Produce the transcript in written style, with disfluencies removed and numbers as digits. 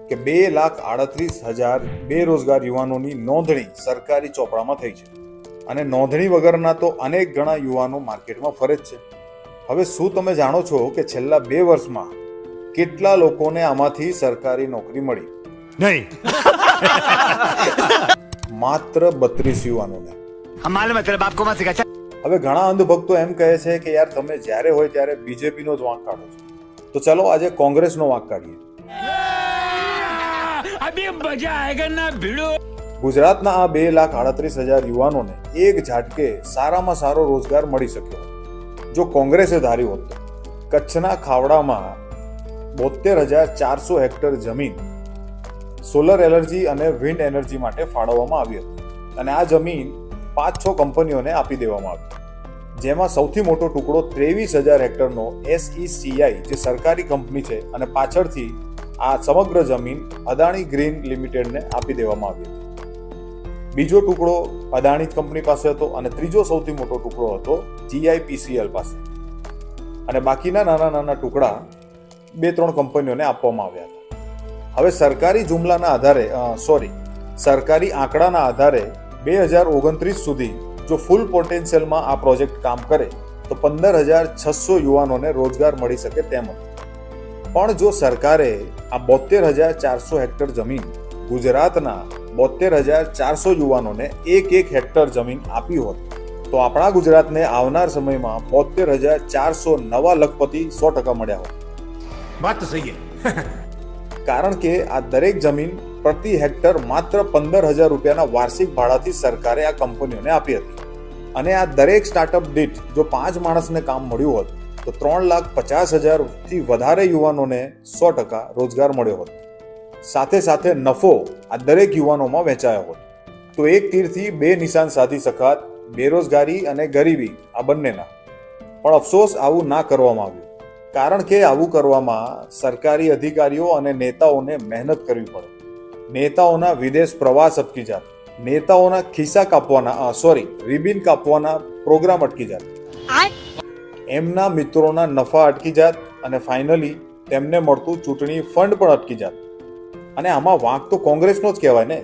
કે 2,38,000 બેરોજગાર યુવાનોની નોંધણી સરકારી ચોપડામાં થઈ છે અને નોંધણી વગરના તો અનેક ગણા યુવાનો માર્કેટમાં ફરે જ છે. હવે શું તમે જાણો છો કે છેલ્લા 2 વર્ષમાં કેટલા લોકોને આમાંથી સરકારી નોકરી મળી? નહીં. માત્ર 32 યુવાનોને. માલુમ હે તેરે બાપ કો મત સિખા. હવે ઘણા અંધભક્તો એમ કહે છે કે યાર તમે જ્યારે હોય ત્યારે બીજેપીનો જ વાંક કાઢો છો, તો ચાલો આજે કોંગ્રેસનો વાંક કાઢીએ. અભી મજા આયેગા ના ભીડો. ગુજરાતના આ 2,38,000 યુવાનોને એક ઝાટકે સારામાં સારો રોજગાર મળી શક્યો જો કોંગ્રેસે ધાર્યું હોત તો. કચ્છના ખાવડામાં 72,400 હેક્ટર જમીન સોલર એનર્જી અને વિન્ડ એનર્જી માટે ફાળવવામાં આવી હતી અને આ જમીન 5-6 કંપનીઓને આપી દેવામાં આવી, જેમાં સૌથી મોટો ટુકડો 23,000 હેક્ટરનો SECI જે સરકારી કંપની છે અને પાછળથી આ સમગ્ર જમીન અદાણી ગ્રીન લિમિટેડને આપી દેવામાં આવી હતી. બીજો ટુકડો અદાણી કંપની પાસે હતો અને ત્રીજો સૌથી મોટો ટુકડો હતો GIPCL પાસે અને બાકીના નાના નાના ટુકડા 2-3 કંપનીઓને આપવામાં આવ્યા હતા. હવે સરકારી આંકડાના આધારે 2029 સુધી જો ફૂલ પોટેન્શિયલમાં આ પ્રોજેક્ટ કામ કરે તો 15,600 યુવાનોને રોજગાર મળી શકે તેમ હતું. પણ જો સરકારે આ 72,400 હેક્ટર જમીન ગુજરાતના 72,400 યુવાનોને એક હેક્ટર જમીન આપી હોત તો આપણા ગુજરાતને આવનાર સમયમાં 72,400 નવા લખપતિ 100% મળ્યા હોત. વાત તો સહી હે. કારણ કે આ દરેક જમીન પ્રતિ હેક્ટર માત્ર 15,000 રૂપિયાના વાર્ષિક ભાડાથી સરકારે આ કંપનીઓને આપી હતી અને આ દરેક સ્ટાર્ટઅપ દીઠ જો 5 માણસને કામ મળ્યું હોત તો 3,50,000 થી વધારે યુવાનોને 100% રોજગાર મળ્યો હોત. સાથે સાથે નફો આ દરેક યુવાનોમાં વહેંચાયો હોત. તો એક તીરથી 2 નિશાન સાધી શકાત, બેરોજગારી અને ગરીબી આ બંનેના. પણ અફસોસ આવું ના કરવામાં આવ્યું, કારણ કે આવું કરવામાં સરકારી અધિકારીઓ અને નેતાઓને મહેનત કરવી પડે. નેતાઓના વિદેશ પ્રવાસ અટકી જાત, નેતાઓના ખિસ્સા રિબિન કાપવાના પ્રોગ્રામ અટકી જાત, એમના મિત્રોના નફા અટકી જાત અને ફાઇનલી તેમને મળતું ચૂંટણી ફંડ પણ અટકી જાત. અને આમાં વાંક તો કોંગ્રેસનો જ કહેવાય ને.